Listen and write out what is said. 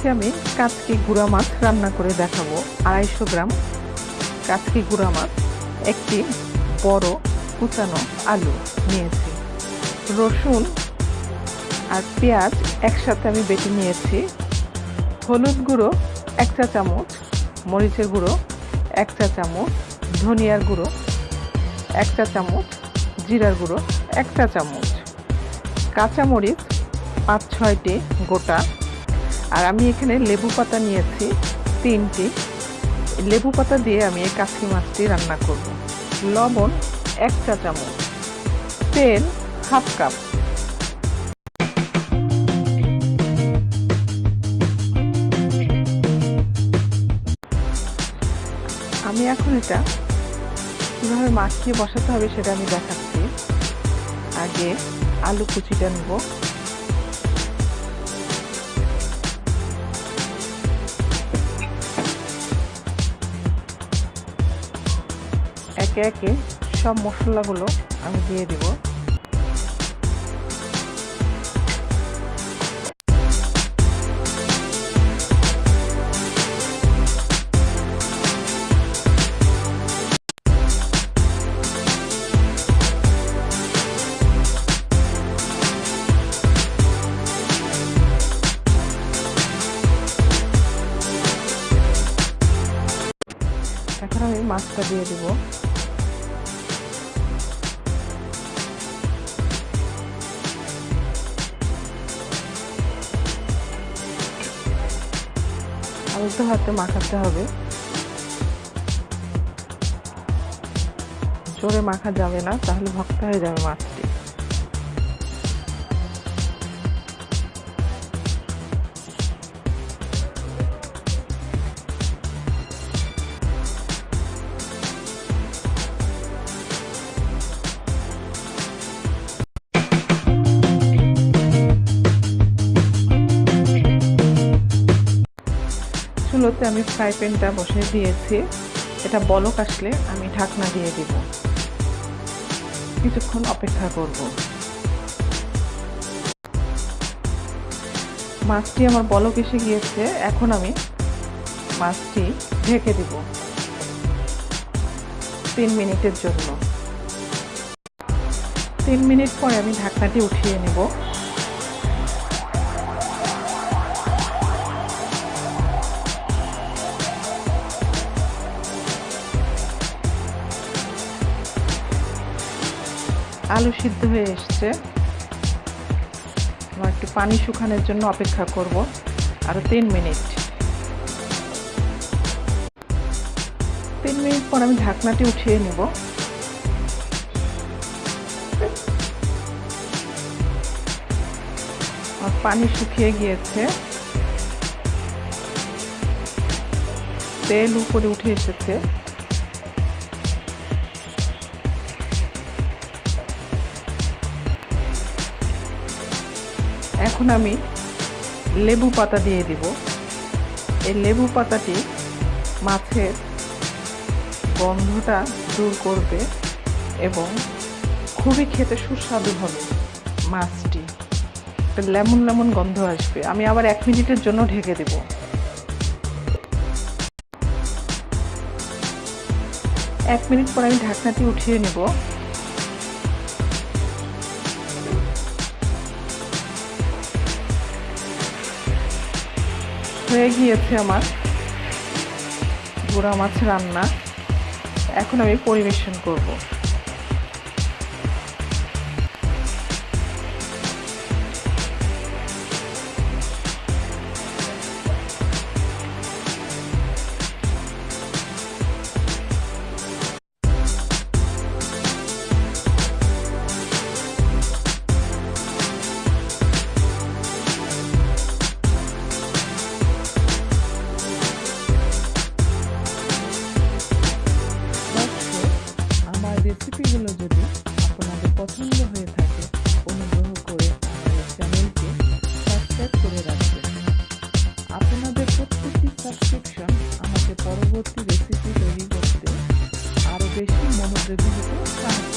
আজকে আমি কাচকি গুঁড়া মাছ রান্না করে দেখাবো। 250 গ্রাম কাচকি গুঁড়া মাছ, একটি বড় কুচানো আলু নিয়েছি, রসুন আর পেঁয়াজ একসাথে আমি বেটে নিয়েছি, হলুদ গুঁড়ো 1 চা চামচ, মরিচের গুঁড়ো 1 চা চামচ, ধনিয়ার গুঁড়ো 1 চা চামচ, জিরার গুঁড়ো 1 চা চামচ, কাঁচামরিচ 5-6টি গোটা। আর আমি এখানে লেবু পাতা নিয়েছি 3টি। লেবু পাতা দিয়ে আমি এই কাচকি মাছটি রান্না করব। লবণ 1 চা চামচ, তেল 1/2 কাপ। আমি এখন এটা কীভাবে মাখিয়ে বসাতে হবে সেটা আমি দেখাচ্ছি। আগে আলু কুচিটা নেব, একে একে সব মশলাগুলো আমি দিয়ে দিব। এখন আমি মাছটা দিয়ে দিব। আলতো হাতে মাখাতে হবে, জোরে মাখা যাবে না, তাহলে ভক্ত হয়ে যাবে মাছটি। চুলোতে আমি ফ্রাই প্যানটা বসিয়ে দিয়েছি। এটা বলক আসলে আমি ঢাকনা দিয়ে দিব, কিছুক্ষণ অপেক্ষা করব। মাছটি আমার বলক এসে গিয়েছে, এখন আমি মাছটি ঢেকে দিব 3 মিনিটের জন্য। 3 মিনিট পরে আমি ঢাকনাটি উঠিয়ে নেব। আলু সিদ্ধ হয়ে এসছে, আমার একটু পানি শুকানোর জন্য অপেক্ষা করব আরো 3 মিনিট। 3 মিনিট পর আমি ঢাকনাটি উঠিয়ে নেব। আমার পানি শুকিয়ে গিয়েছে, তেল উপরে উঠে এসেছে। এখন আমি লেবু পাতা দিয়ে দিব। এই লেবু পাতাটি মাছের গন্ধটা দূর করবে এবং খুবই খেতে সুস্বাদু হবে। মাছটি একটা লেমন লেমন গন্ধ আসবে। আমি আবার 1 মিনিটের জন্য ঢেকে দেব। 1 মিনিট পর আমি ঢাকনাটি উঠিয়ে নেব। হয়ে গিয়েছে আমার গুঁড়া মাছ রান্না। এখন আমি পরিবেশন করব। রেসিপিগুলো যদি আপনাদের পছন্দ হয়ে থাকে, অনুগ্রহ করে আমাদের চ্যানেলকে সাবস্ক্রাইব করে রাখবেন। আপনাদের প্রত্যেকটি সাবস্ক্রিপশন আমাকে পরবর্তী রেসিপি তৈরি করতে আরও বেশি মনোযোগী হতে সাহায্য